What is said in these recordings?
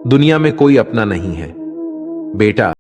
दुनिया में कोई अपना नहीं है बेटा।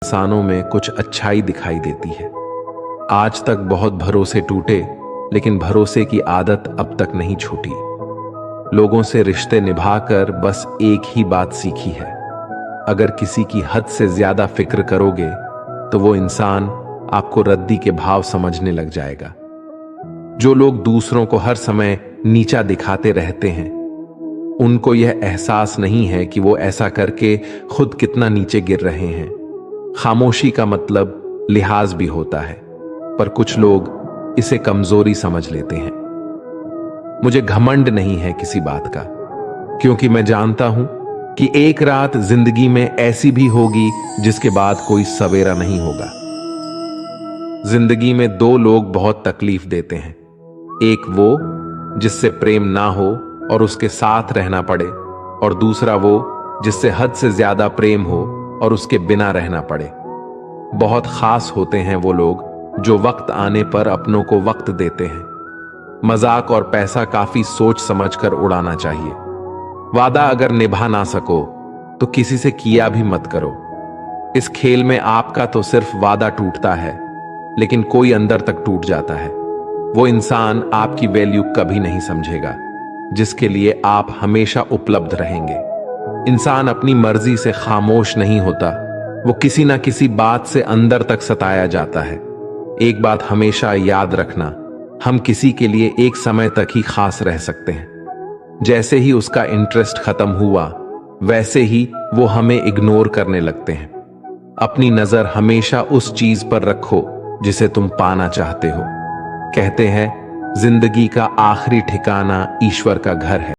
इंसानों में कुछ अच्छाई दिखाई देती है। आज तक बहुत भरोसे टूटे, लेकिन भरोसे की आदत अब तक नहीं छूटी। लोगों से रिश्ते निभाकर बस एक ही बात सीखी है, अगर किसी की हद से ज्यादा फिक्र करोगे तो वो इंसान आपको रद्दी के भाव समझने लग जाएगा। जो लोग दूसरों को हर समय नीचा दिखाते रहते हैं, उनको यह एहसास नहीं है कि वो ऐसा करके खुद कितना नीचे गिर रहे हैं। खामोशी का मतलब लिहाज भी होता है, पर कुछ लोग इसे कमजोरी समझ लेते हैं। मुझे घमंड नहीं है किसी बात का, क्योंकि मैं जानता हूं कि एक रात जिंदगी में ऐसी भी होगी जिसके बाद कोई सवेरा नहीं होगा। जिंदगी में दो लोग बहुत तकलीफ देते हैं, एक वो जिससे प्रेम ना हो और उसके साथ रहना पड़े, और दूसरा वो जिससे हद से ज्यादा प्रेम हो और उसके बिना रहना पड़े। बहुत खास होते हैं वो लोग जो वक्त आने पर अपनों को वक्त देते हैं। मजाक और पैसा काफी सोच समझकर उड़ाना चाहिए। वादा अगर निभा ना सको तो किसी से किया भी मत करो। इस खेल में आपका तो सिर्फ वादा टूटता है, लेकिन कोई अंदर तक टूट जाता है। वो इंसान आपकी वैल्यू कभी नहीं समझेगा जिसके लिए आप हमेशा उपलब्ध रहेंगे। इंसान अपनी मर्जी से खामोश नहीं होता, वो किसी ना किसी बात से अंदर तक सताया जाता है। एक बात हमेशा याद रखना, हम किसी के लिए एक समय तक ही खास रह सकते हैं। जैसे ही उसका इंटरेस्ट खत्म हुआ, वैसे ही वो हमें इग्नोर करने लगते हैं। अपनी नजर हमेशा उस चीज पर रखो जिसे तुम पाना चाहते हो। कहते हैं जिंदगी का आखिरी ठिकाना ईश्वर का घर है।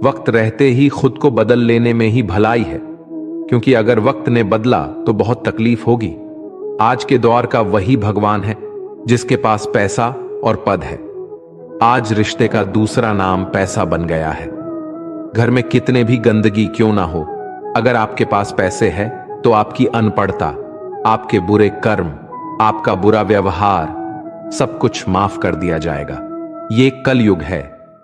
वक्त रहते ही खुद को बदल लेने में ही भलाई है, क्योंकि अगर वक्त ने बदला तो बहुत तकलीफ होगी। आज के दौर का वही भगवान है जिसके पास पैसा और पद है। आज रिश्ते का दूसरा नाम पैसा बन गया है। घर में कितने भी गंदगी क्यों ना हो, अगर आपके पास पैसे है तो आपकी अनपढ़ता, आपके बुरे कर्म, आपका बुरा व्यवहार, सब कुछ माफ कर दिया जाएगा। ये कलयुग है।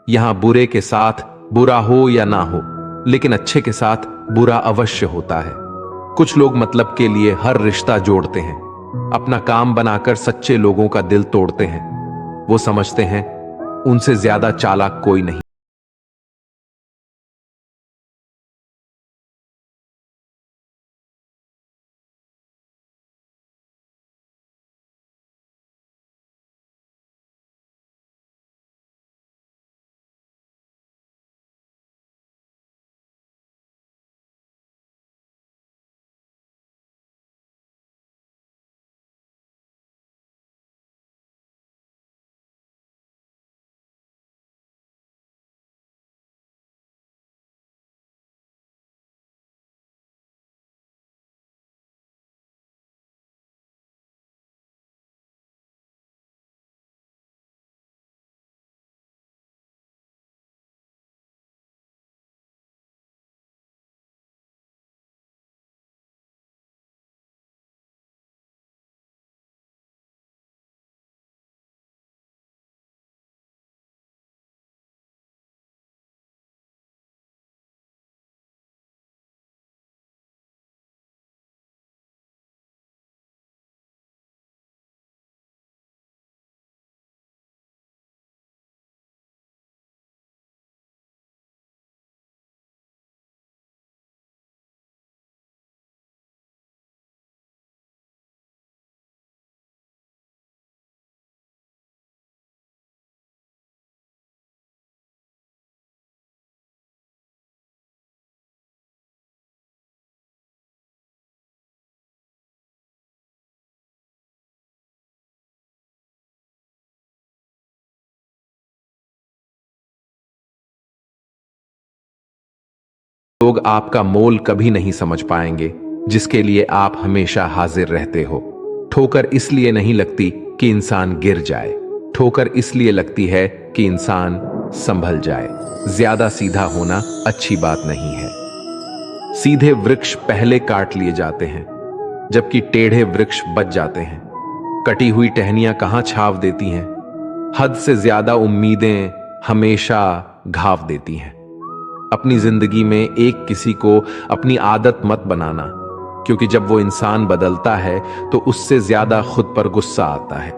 यहां बुरे के साथ बुरा हो या ना हो, लेकिन अच्छे के साथ बुरा अवश्य होता है। कुछ लोग मतलब के लिए हर रिश्ता जोड़ते हैं, अपना काम बनाकर सच्चे लोगों का दिल तोड़ते हैं। वो समझते हैं उनसे ज्यादा चालाक कोई नहीं। लोग आपका मोल कभी नहीं समझ पाएंगे जिसके लिए आप हमेशा हाजिर रहते हो। ठोकर इसलिए नहीं लगती कि इंसान गिर जाए, ठोकर इसलिए लगती है कि इंसान संभल जाए। ज्यादा सीधा होना अच्छी बात नहीं है। सीधे वृक्ष पहले काट लिए जाते हैं, जबकि टेढ़े वृक्ष बच जाते हैं। कटी हुई टहनियां कहां छाव देती हैं, हद से ज्यादा उम्मीदें हमेशा घाव देती हैं। अपनी जिंदगी में एक किसी को अपनी आदत मत बनाना, क्योंकि जब वो इंसान बदलता है तो उससे ज्यादा खुद पर गुस्सा आता है।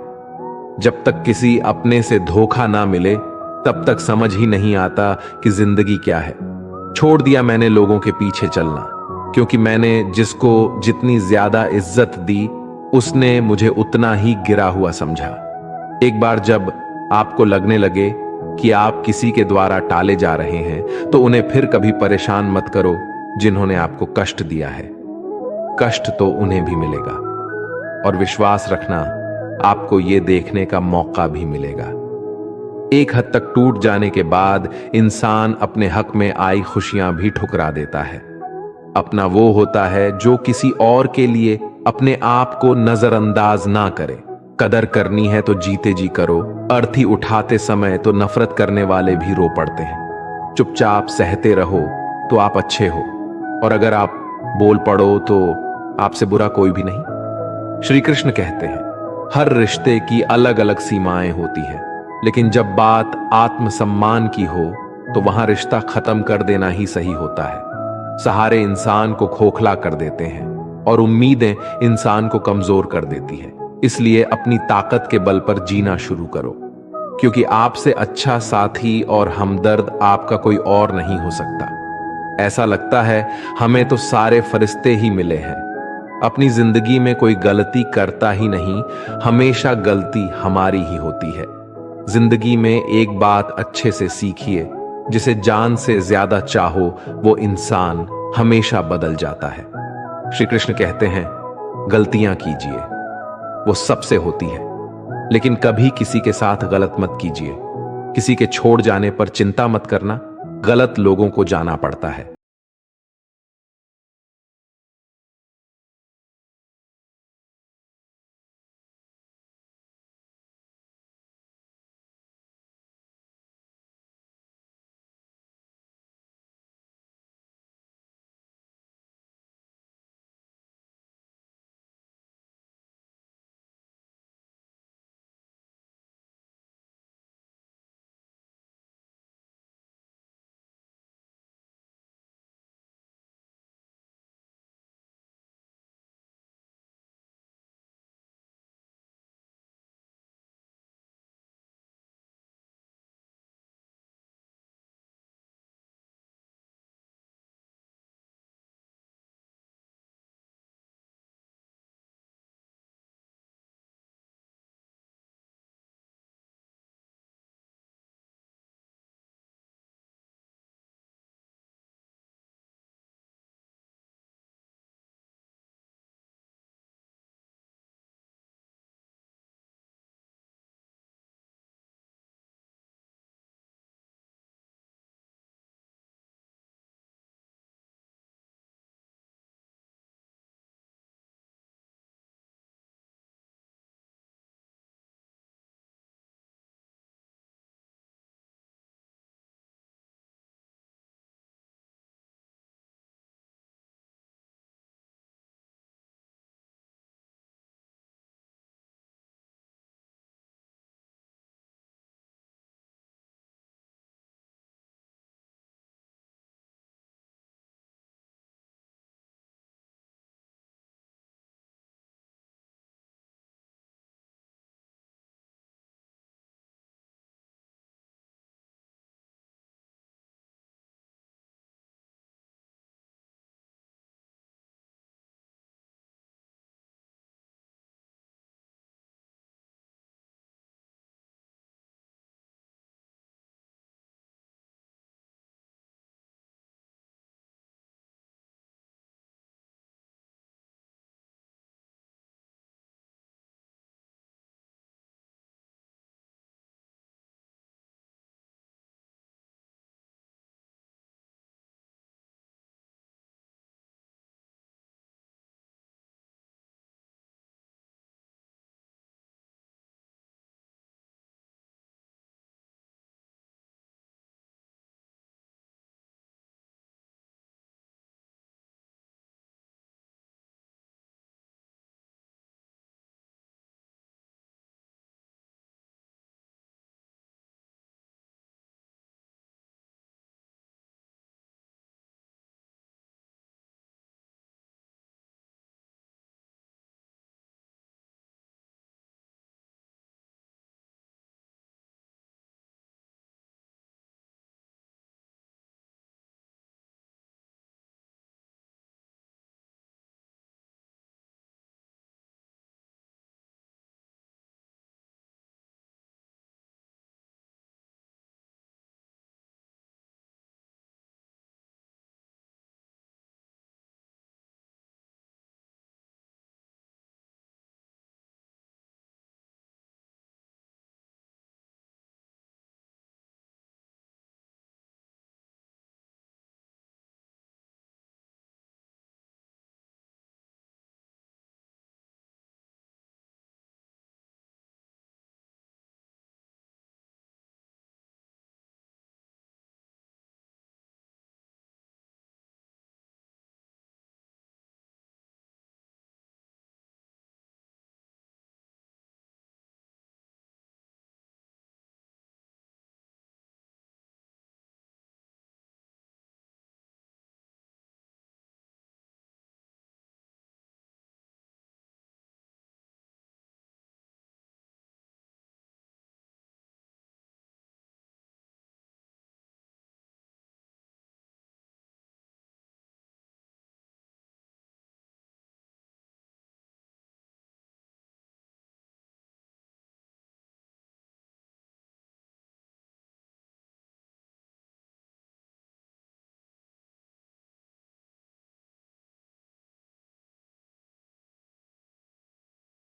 जब तक किसी अपने से धोखा ना मिले तब तक समझ ही नहीं आता कि जिंदगी क्या है। छोड़ दिया मैंने लोगों के पीछे चलना, क्योंकि मैंने जिसको जितनी ज्यादा इज्जत दी उसने मुझे उतना ही गिरा हुआ समझा। एक बार जब आपको लगने लगे कि आप किसी के द्वारा टाले जा रहे हैं तो उन्हें फिर कभी परेशान मत करो जिन्होंने आपको कष्ट दिया है। कष्ट तो उन्हें भी मिलेगा, और विश्वास रखना आपको यह देखने का मौका भी मिलेगा। एक हद तक टूट जाने के बाद इंसान अपने हक में आई खुशियां भी ठुकरा देता है। अपना वो होता है जो किसी और के लिए अपने आप को नजरअंदाज ना करे। कदर करनी है तो जीते जी करो, अर्थी उठाते समय तो नफरत करने वाले भी रो पड़ते हैं। चुपचाप सहते रहो तो आप अच्छे हो, और अगर आप बोल पड़ो तो आपसे बुरा कोई भी नहीं। श्री कृष्ण कहते हैं हर रिश्ते की अलग अलग सीमाएं होती है, लेकिन जब बात आत्मसम्मान की हो तो वहां रिश्ता खत्म कर देना ही सही होता है। सहारे इंसान को खोखला कर देते हैं और उम्मीदें इंसान को कमजोर कर देती है। इसलिए अपनी ताकत के बल पर जीना शुरू करो, क्योंकि आपसे अच्छा साथी और हमदर्द आपका कोई और नहीं हो सकता। ऐसा लगता है हमें तो सारे फरिश्ते ही मिले हैं। अपनी जिंदगी में कोई गलती करता ही नहीं, हमेशा गलती हमारी ही होती है। जिंदगी में एक बात अच्छे से सीखिए, जिसे जान से ज्यादा चाहो वो इंसान हमेशा बदल जाता है। श्री कृष्ण कहते हैं गलतियां कीजिए, वो सबसे होती है, लेकिन कभी किसी के साथ गलत मत कीजिए। किसी के छोड़ जाने पर चिंता मत करना, गलत लोगों को जाना पड़ता है।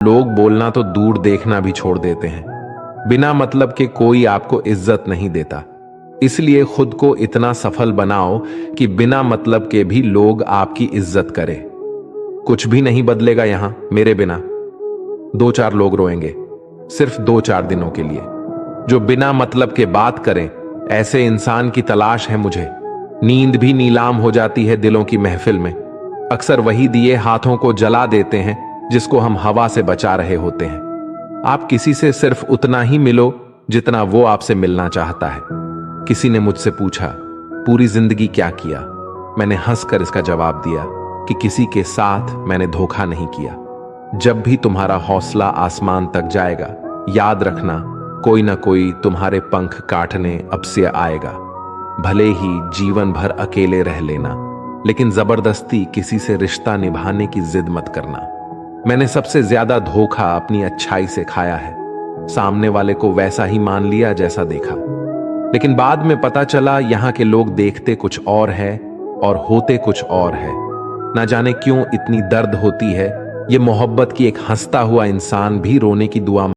लोग बोलना तो दूर देखना भी छोड़ देते हैं। बिना मतलब के कोई आपको इज्जत नहीं देता। इसलिए खुद को इतना सफल बनाओ कि बिना मतलब के भी लोग आपकी इज्जत करें। कुछ भी नहीं बदलेगा यहां मेरे बिना। दो चार लोग रोएंगे, सिर्फ दो चार दिनों के लिए, जो बिना मतलब के बात करें। ऐसे इंसान की तलाश है मुझे। नींद भी नीलाम हो जाती है दिलों की महफिल में। अक्सर वही दिए हाथों को जला देते हैं जिसको हम हवा से बचा रहे होते हैं। आप किसी से सिर्फ उतना ही मिलो जितना वो आपसे मिलना चाहता है। किसी ने मुझसे पूछा, पूरी जिंदगी क्या किया? मैंने हंसकर इसका जवाब दिया कि किसी के साथ मैंने धोखा नहीं किया। जब भी तुम्हारा हौसला आसमान तक जाएगा, याद रखना, कोई ना कोई तुम्हारे पंख काटने अब से आएगा। भले ही जीवन भर अकेले रह लेना, लेकिन जबरदस्ती किसी से रिश्ता निभाने की जिद मत करना। मैंने सबसे ज्यादा धोखा अपनी अच्छाई से खाया है। सामने वाले को वैसा ही मान लिया जैसा देखा, लेकिन बाद में पता चला यहाँ के लोग देखते कुछ और है और होते कुछ और है। ना जाने क्यों इतनी दर्द होती है ये मोहब्बत की एक हंसता हुआ इंसान भी रोने की दुआ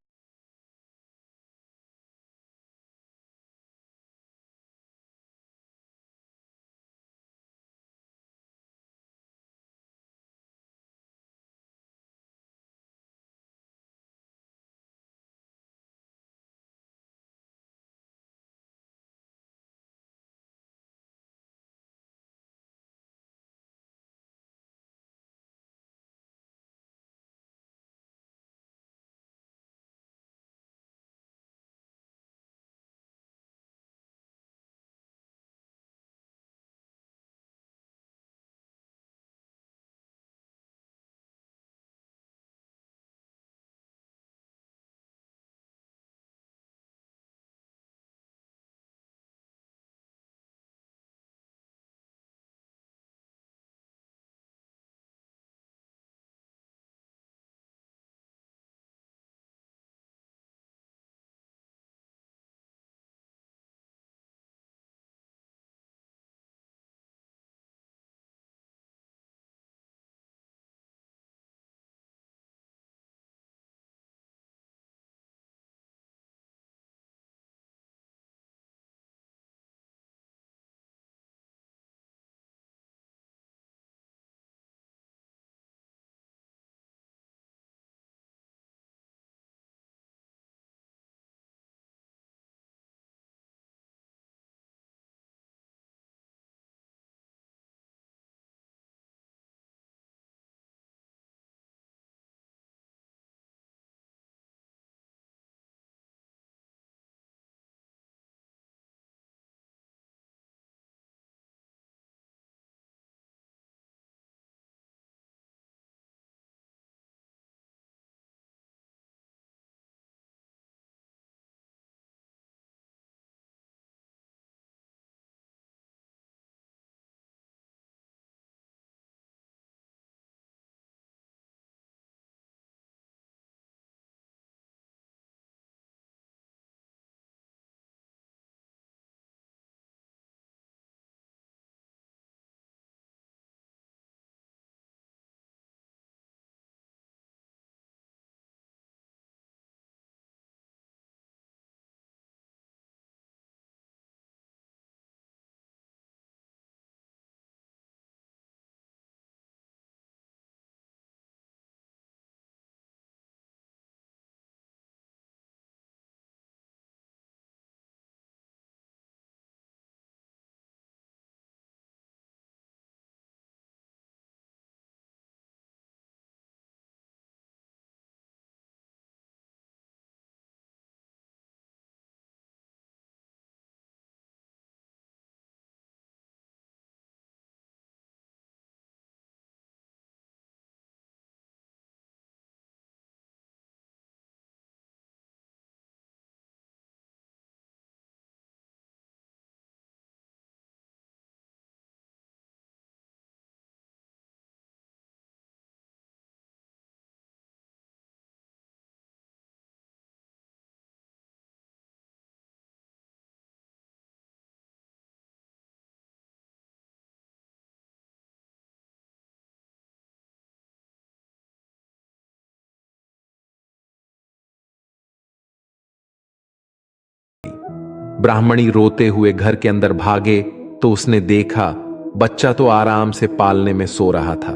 ब्राह्मणी रोते हुए घर के अंदर भागे तो उसने देखा बच्चा तो आराम से पालने में सो रहा था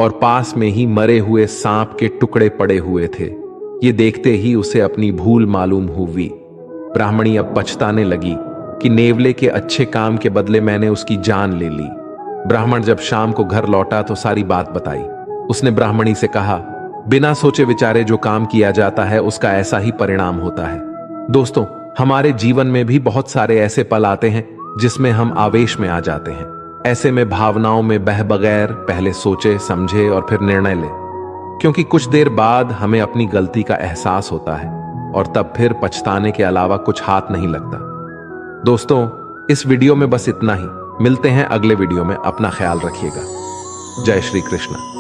और पास में ही मरे हुए सांप के टुकड़े पड़े हुए थे। ये देखते ही उसे अपनी भूल मालूम हुई। ब्राह्मणी अब पछताने लगी कि नेवले के अच्छे काम के बदले मैंने उसकी जान ले ली। ब्राह्मण जब शाम को घर लौटा तो सारी बात बताई। उसने ब्राह्मणी से कहा, बिना सोचे विचारे जो काम किया जाता है उसका ऐसा ही परिणाम होता है। दोस्तों, हमारे जीवन में भी बहुत सारे ऐसे पल आते हैं जिसमें हम आवेश में आ जाते हैं। ऐसे में भावनाओं में बह बगैर पहले सोचे समझे और फिर निर्णय ले, क्योंकि कुछ देर बाद हमें अपनी गलती का एहसास होता है और तब फिर पछताने के अलावा कुछ हाथ नहीं लगता। दोस्तों, इस वीडियो में बस इतना ही। मिलते हैं अगले वीडियो में। अपना ख्याल रखिएगा। जय श्री कृष्ण।